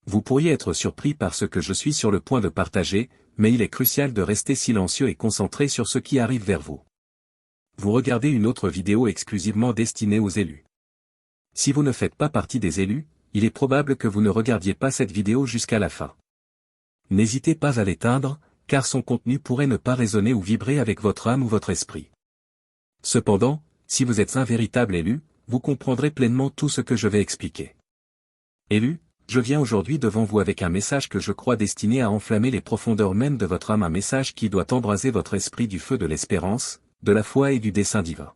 Vous pourriez être surpris par ce que je suis sur le point de partager, mais il est crucial de rester silencieux et concentré sur ce qui arrive vers vous. Vous regardez une autre vidéo exclusivement destinée aux élus. Si vous ne faites pas partie des élus, il est probable que vous ne regardiez pas cette vidéo jusqu'à la fin. N'hésitez pas à l'éteindre, car son contenu pourrait ne pas résonner ou vibrer avec votre âme ou votre esprit. Cependant, si vous êtes un véritable élu, vous comprendrez pleinement tout ce que je vais expliquer. Élu, je viens aujourd'hui devant vous avec un message que je crois destiné à enflammer les profondeurs mêmes de votre âme, un message qui doit embraser votre esprit du feu de l'espérance, de la foi et du dessein divin.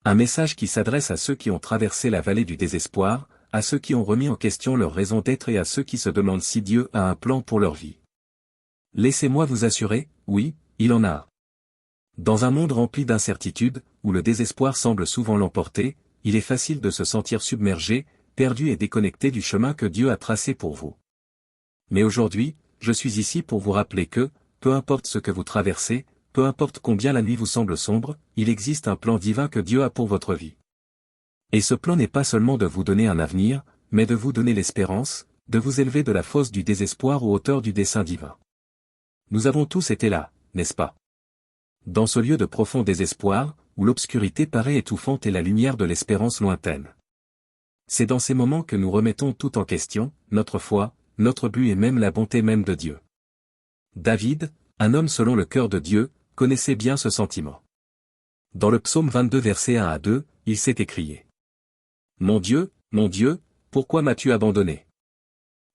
Un message qui s'adresse à ceux qui ont traversé la vallée du désespoir, à ceux qui ont remis en question leur raison d'être et à ceux qui se demandent si Dieu a un plan pour leur vie. Laissez-moi vous assurer, oui, il en a. Dans un monde rempli d'incertitudes, où le désespoir semble souvent l'emporter, il est facile de se sentir submergé, perdu et déconnecté du chemin que Dieu a tracé pour vous. Mais aujourd'hui, je suis ici pour vous rappeler que, peu importe ce que vous traversez, peu importe combien la nuit vous semble sombre, il existe un plan divin que Dieu a pour votre vie. Et ce plan n'est pas seulement de vous donner un avenir, mais de vous donner l'espérance, de vous élever de la fosse du désespoir aux hauteurs du dessein divin. Nous avons tous été là, n'est-ce pas? Dans ce lieu de profond désespoir, où l'obscurité paraît étouffante et la lumière de l'espérance lointaine. C'est dans ces moments que nous remettons tout en question, notre foi, notre but et même la bonté même de Dieu. David, un homme selon le cœur de Dieu, connaissait bien ce sentiment. Dans le psaume 22 versets 1 à 2, il s'est écrié. Mon Dieu, pourquoi m'as-tu abandonné?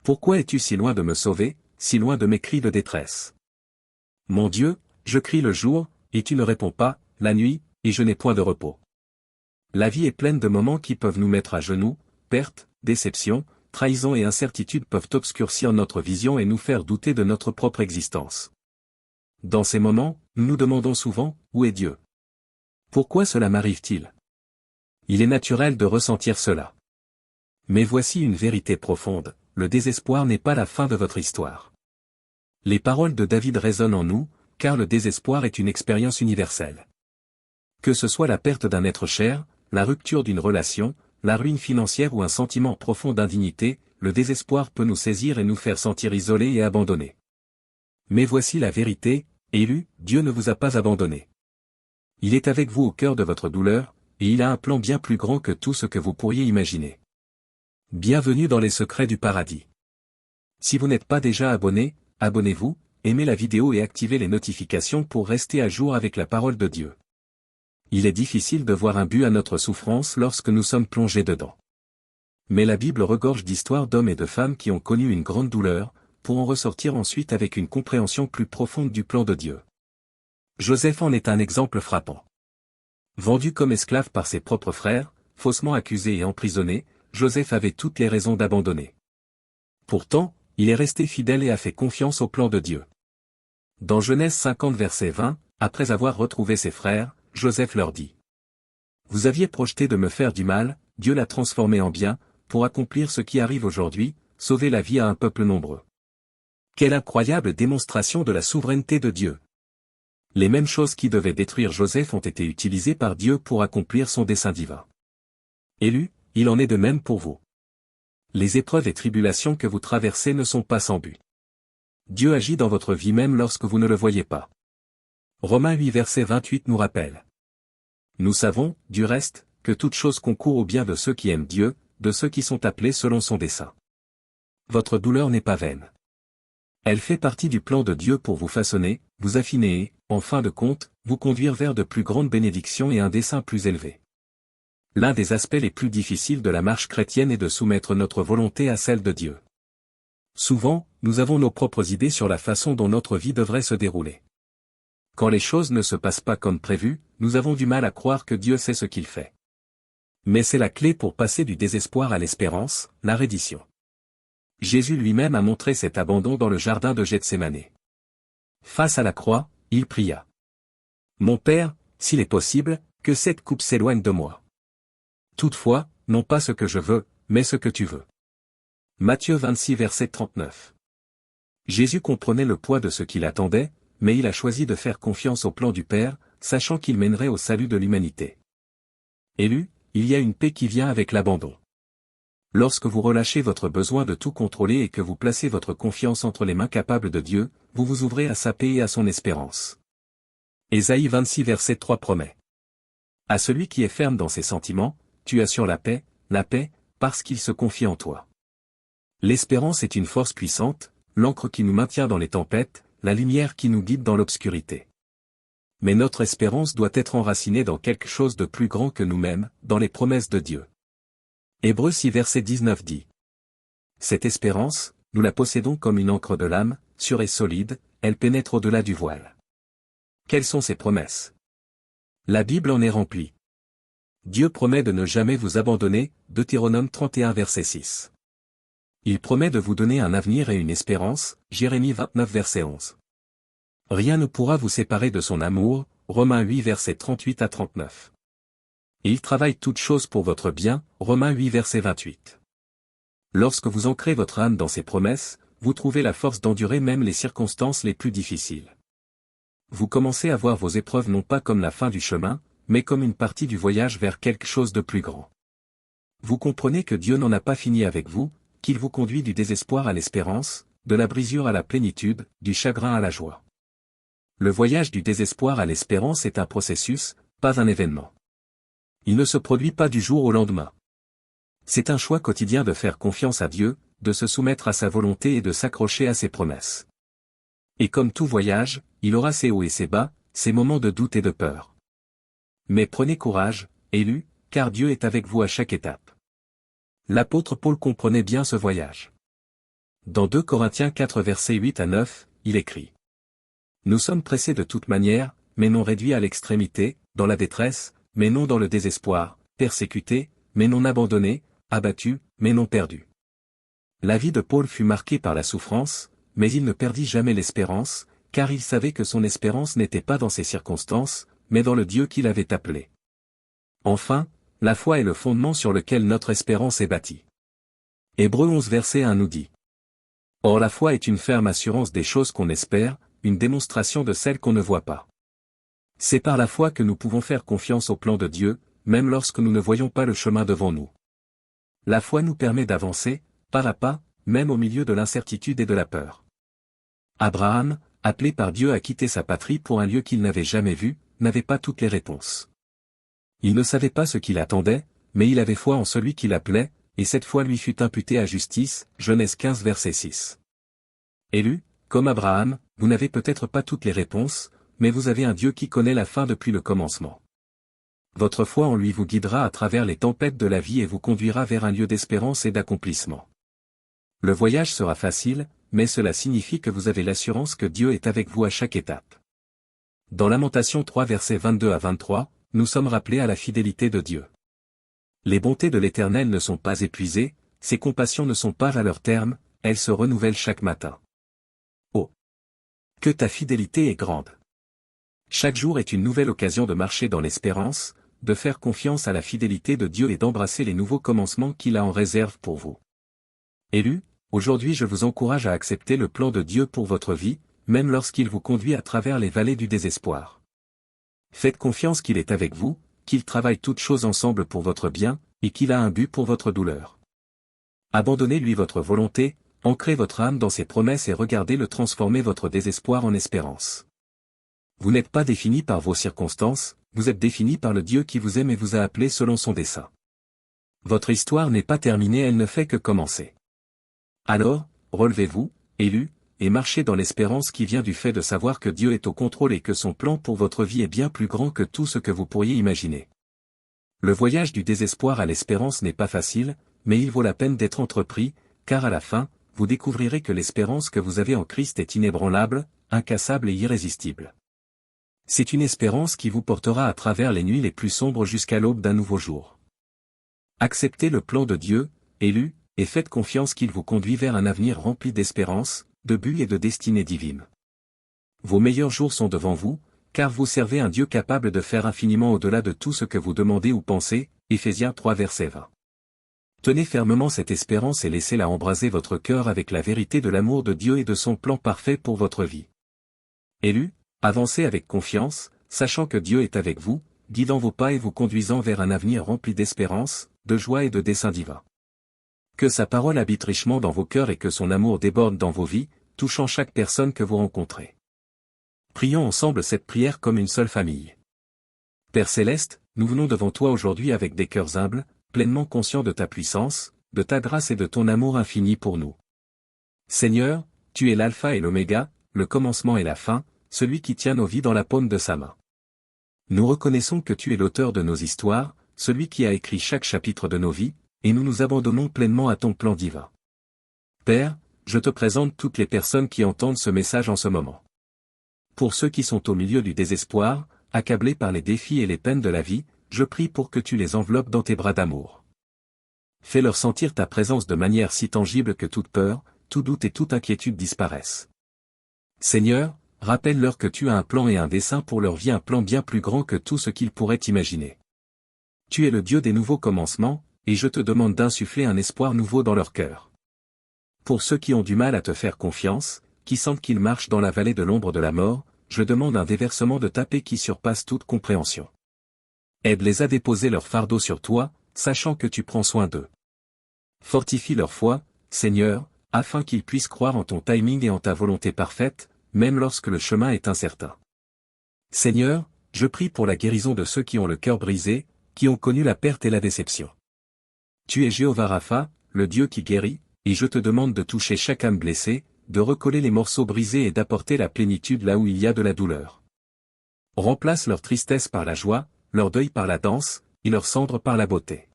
Pourquoi es-tu si loin de me sauver, si loin de mes cris de détresse? Mon Dieu, je crie le jour, et tu ne réponds pas, la nuit, et je n'ai point de repos. La vie est pleine de moments qui peuvent nous mettre à genoux, pertes, déceptions, trahison et incertitudes peuvent obscurcir notre vision et nous faire douter de notre propre existence. Dans ces moments, nous nous demandons souvent, où est Dieu? Pourquoi cela m'arrive-t-il? Il est naturel de ressentir cela. Mais voici une vérité profonde, le désespoir n'est pas la fin de votre histoire. Les paroles de David résonnent en nous, car le désespoir est une expérience universelle. Que ce soit la perte d'un être cher, la rupture d'une relation, la ruine financière ou un sentiment profond d'indignité, le désespoir peut nous saisir et nous faire sentir isolés et abandonnés. Mais voici la vérité, élu, Dieu ne vous a pas abandonné. Il est avec vous au cœur de votre douleur, et il a un plan bien plus grand que tout ce que vous pourriez imaginer. Bienvenue dans les secrets du paradis. Si vous n'êtes pas déjà abonné, abonnez-vous, aimez la vidéo et activez les notifications pour rester à jour avec la parole de Dieu. Il est difficile de voir un but à notre souffrance lorsque nous sommes plongés dedans. Mais la Bible regorge d'histoires d'hommes et de femmes qui ont connu une grande douleur, pour en ressortir ensuite avec une compréhension plus profonde du plan de Dieu. Joseph en est un exemple frappant. Vendu comme esclave par ses propres frères, faussement accusé et emprisonné, Joseph avait toutes les raisons d'abandonner. Pourtant, il est resté fidèle et a fait confiance au plan de Dieu. Dans Genèse 50 verset 20, après avoir retrouvé ses frères, Joseph leur dit. Vous aviez projeté de me faire du mal, Dieu l'a transformé en bien, pour accomplir ce qui arrive aujourd'hui, sauver la vie à un peuple nombreux. Quelle incroyable démonstration de la souveraineté de Dieu. Les mêmes choses qui devaient détruire Joseph ont été utilisées par Dieu pour accomplir son dessein divin. Élu, il en est de même pour vous. Les épreuves et tribulations que vous traversez ne sont pas sans but. Dieu agit dans votre vie même lorsque vous ne le voyez pas. Romains 8 verset 28 nous rappelle. Nous savons, du reste, que toute chose concourt au bien de ceux qui aiment Dieu, de ceux qui sont appelés selon son dessein. Votre douleur n'est pas vaine. Elle fait partie du plan de Dieu pour vous façonner, vous affiner et, en fin de compte, vous conduire vers de plus grandes bénédictions et un dessein plus élevé. L'un des aspects les plus difficiles de la marche chrétienne est de soumettre notre volonté à celle de Dieu. Souvent, nous avons nos propres idées sur la façon dont notre vie devrait se dérouler. Quand les choses ne se passent pas comme prévu, nous avons du mal à croire que Dieu sait ce qu'il fait. Mais c'est la clé pour passer du désespoir à l'espérance, la reddition. Jésus lui-même a montré cet abandon dans le jardin de Gethsémane. Face à la croix, il pria. Mon Père, s'il est possible, que cette coupe s'éloigne de moi. Toutefois, non pas ce que je veux, mais ce que tu veux. Matthieu 26 verset 39. Jésus comprenait le poids de ce qu'il attendait, mais il a choisi de faire confiance au plan du Père, sachant qu'il mènerait au salut de l'humanité. Élu, il y a une paix qui vient avec l'abandon. Lorsque vous relâchez votre besoin de tout contrôler et que vous placez votre confiance entre les mains capables de Dieu, vous vous ouvrez à sa paix et à son espérance. Ésaïe 26 verset 3 promet. À celui qui est ferme dans ses sentiments, tu assures la paix, parce qu'il se confie en toi. L'espérance est une force puissante, l'ancre qui nous maintient dans les tempêtes, la lumière qui nous guide dans l'obscurité. Mais notre espérance doit être enracinée dans quelque chose de plus grand que nous-mêmes, dans les promesses de Dieu. Hébreux 6 verset 19 dit. Cette espérance, nous la possédons comme une encre de l'âme, sûre et solide, elle pénètre au-delà du voile. Quelles sont ces promesses? La Bible en est remplie. Dieu promet de ne jamais vous abandonner, Deutéronome 31 verset 6. Il promet de vous donner un avenir et une espérance, Jérémie 29 verset 11. Rien ne pourra vous séparer de son amour, Romains 8 verset 38 à 39. Et il travaille toutes choses pour votre bien, Romains 8 verset 28. Lorsque vous ancrez votre âme dans ses promesses, vous trouvez la force d'endurer même les circonstances les plus difficiles. Vous commencez à voir vos épreuves non pas comme la fin du chemin, mais comme une partie du voyage vers quelque chose de plus grand. Vous comprenez que Dieu n'en a pas fini avec vous, qu'il vous conduit du désespoir à l'espérance, de la brisure à la plénitude, du chagrin à la joie. Le voyage du désespoir à l'espérance est un processus, pas un événement. Il ne se produit pas du jour au lendemain. C'est un choix quotidien de faire confiance à Dieu, de se soumettre à sa volonté et de s'accrocher à ses promesses. Et comme tout voyage, il aura ses hauts et ses bas, ses moments de doute et de peur. Mais prenez courage, élus, car Dieu est avec vous à chaque étape. L'apôtre Paul comprenait bien ce voyage. Dans 2 Corinthiens 4 versets 8 à 9, il écrit. Nous sommes pressés de toute manière, mais non réduits à l'extrémité, dans la détresse, mais non dans le désespoir, persécutés, mais non abandonnés, abattus, mais non perdus. La vie de Paul fut marquée par la souffrance, mais il ne perdit jamais l'espérance, car il savait que son espérance n'était pas dans ses circonstances, mais dans le Dieu qui l'avait appelé. Enfin, la foi est le fondement sur lequel notre espérance est bâtie. Hébreux 11 verset 1 nous dit. Or la foi est une ferme assurance des choses qu'on espère, une démonstration de celles qu'on ne voit pas. C'est par la foi que nous pouvons faire confiance au plan de Dieu, même lorsque nous ne voyons pas le chemin devant nous. La foi nous permet d'avancer, pas à pas, même au milieu de l'incertitude et de la peur. Abraham, appelé par Dieu à quitter sa patrie pour un lieu qu'il n'avait jamais vu, n'avait pas toutes les réponses. Il ne savait pas ce qu'il attendait, mais il avait foi en celui qui l'appelait, et cette foi lui fut imputée à justice, Genèse 15 verset 6. Élus, comme Abraham, vous n'avez peut-être pas toutes les réponses, mais vous avez un Dieu qui connaît la fin depuis le commencement. Votre foi en lui vous guidera à travers les tempêtes de la vie et vous conduira vers un lieu d'espérance et d'accomplissement. Le voyage sera facile, mais cela signifie que vous avez l'assurance que Dieu est avec vous à chaque étape. Dans Lamentation 3 versets 22 à 23, nous sommes rappelés à la fidélité de Dieu. Les bontés de l'Éternel ne sont pas épuisées, ses compassions ne sont pas à leur terme, elles se renouvellent chaque matin. Oh! Que ta fidélité est grande! Chaque jour est une nouvelle occasion de marcher dans l'espérance, de faire confiance à la fidélité de Dieu et d'embrasser les nouveaux commencements qu'il a en réserve pour vous. Élus, aujourd'hui je vous encourage à accepter le plan de Dieu pour votre vie, même lorsqu'il vous conduit à travers les vallées du désespoir. Faites confiance qu'il est avec vous, qu'il travaille toutes choses ensemble pour votre bien, et qu'il a un but pour votre douleur. Abandonnez-lui votre volonté, ancrez votre âme dans ses promesses et regardez-le transformer votre désespoir en espérance. Vous n'êtes pas défini par vos circonstances, vous êtes défini par le Dieu qui vous aime et vous a appelé selon son dessein. Votre histoire n'est pas terminée, elle ne fait que commencer. Alors, relevez-vous, élus, et marchez dans l'espérance qui vient du fait de savoir que Dieu est au contrôle et que son plan pour votre vie est bien plus grand que tout ce que vous pourriez imaginer. Le voyage du désespoir à l'espérance n'est pas facile, mais il vaut la peine d'être entrepris, car à la fin, vous découvrirez que l'espérance que vous avez en Christ est inébranlable, incassable et irrésistible. C'est une espérance qui vous portera à travers les nuits les plus sombres jusqu'à l'aube d'un nouveau jour. Acceptez le plan de Dieu, élus, et faites confiance qu'il vous conduit vers un avenir rempli d'espérance, de buts et de destinée divine. Vos meilleurs jours sont devant vous, car vous servez un Dieu capable de faire infiniment au-delà de tout ce que vous demandez ou pensez, Éphésiens 3 verset 20. Tenez fermement cette espérance et laissez-la embraser votre cœur avec la vérité de l'amour de Dieu et de son plan parfait pour votre vie. Élus, avancez avec confiance, sachant que Dieu est avec vous, guidant vos pas et vous conduisant vers un avenir rempli d'espérance, de joie et de dessein divin. Que sa parole habite richement dans vos cœurs et que son amour déborde dans vos vies, touchant chaque personne que vous rencontrez. Prions ensemble cette prière comme une seule famille. Père Céleste, nous venons devant toi aujourd'hui avec des cœurs humbles, pleinement conscients de ta puissance, de ta grâce et de ton amour infini pour nous. Seigneur, tu es l'alpha et l'oméga, le commencement et la fin, celui qui tient nos vies dans la paume de sa main. Nous reconnaissons que tu es l'auteur de nos histoires, celui qui a écrit chaque chapitre de nos vies, et nous nous abandonnons pleinement à ton plan divin. Père, je te présente toutes les personnes qui entendent ce message en ce moment. Pour ceux qui sont au milieu du désespoir, accablés par les défis et les peines de la vie, je prie pour que tu les enveloppes dans tes bras d'amour. Fais-leur sentir ta présence de manière si tangible que toute peur, tout doute et toute inquiétude disparaissent. Seigneur, rappelle-leur que tu as un plan et un dessein pour leur vie, un plan bien plus grand que tout ce qu'ils pourraient imaginer. Tu es le Dieu des nouveaux commencements, et je te demande d'insuffler un espoir nouveau dans leur cœur. Pour ceux qui ont du mal à te faire confiance, qui sentent qu'ils marchent dans la vallée de l'ombre de la mort, je demande un déversement de ta paix qui surpasse toute compréhension. Aide-les à déposer leur fardeau sur toi, sachant que tu prends soin d'eux. Fortifie leur foi, Seigneur, afin qu'ils puissent croire en ton timing et en ta volonté parfaite, même lorsque le chemin est incertain. Seigneur, je prie pour la guérison de ceux qui ont le cœur brisé, qui ont connu la perte et la déception. Tu es Jéhovah Rapha, le Dieu qui guérit, et je te demande de toucher chaque âme blessée, de recoller les morceaux brisés et d'apporter la plénitude là où il y a de la douleur. Remplace leur tristesse par la joie, leur deuil par la danse, et leur cendre par la beauté.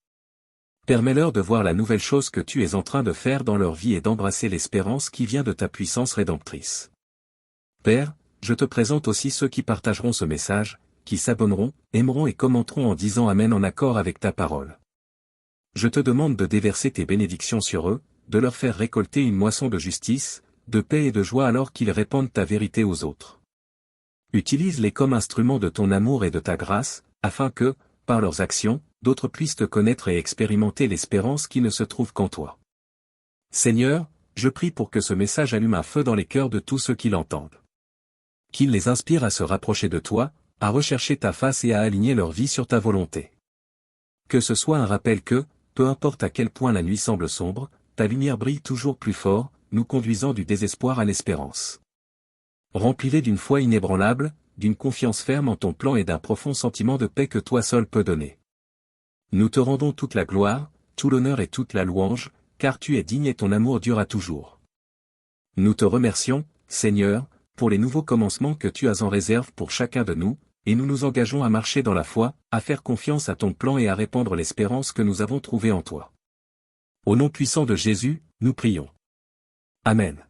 Permets-leur de voir la nouvelle chose que tu es en train de faire dans leur vie et d'embrasser l'espérance qui vient de ta puissance rédemptrice. Père, je te présente aussi ceux qui partageront ce message, qui s'abonneront, aimeront et commenteront en disant Amen en accord avec ta parole. Je te demande de déverser tes bénédictions sur eux, de leur faire récolter une moisson de justice, de paix et de joie alors qu'ils répandent ta vérité aux autres. Utilise-les comme instruments de ton amour et de ta grâce, afin que, par leurs actions, d'autres puissent te connaître et expérimenter l'espérance qui ne se trouve qu'en toi. Seigneur, je prie pour que ce message allume un feu dans les cœurs de tous ceux qui l'entendent. Qu'il les inspire à se rapprocher de toi, à rechercher ta face et à aligner leur vie sur ta volonté. Que ce soit un rappel que, peu importe à quel point la nuit semble sombre, ta lumière brille toujours plus fort, nous conduisant du désespoir à l'espérance. Remplis-les d'une foi inébranlable, d'une confiance ferme en ton plan et d'un profond sentiment de paix que toi seul peux donner. Nous te rendons toute la gloire, tout l'honneur et toute la louange, car tu es digne et ton amour dure à toujours. Nous te remercions, Seigneur, pour les nouveaux commencements que tu as en réserve pour chacun de nous, et nous nous engageons à marcher dans la foi, à faire confiance à ton plan et à répandre l'espérance que nous avons trouvée en toi. Au nom puissant de Jésus, nous prions. Amen.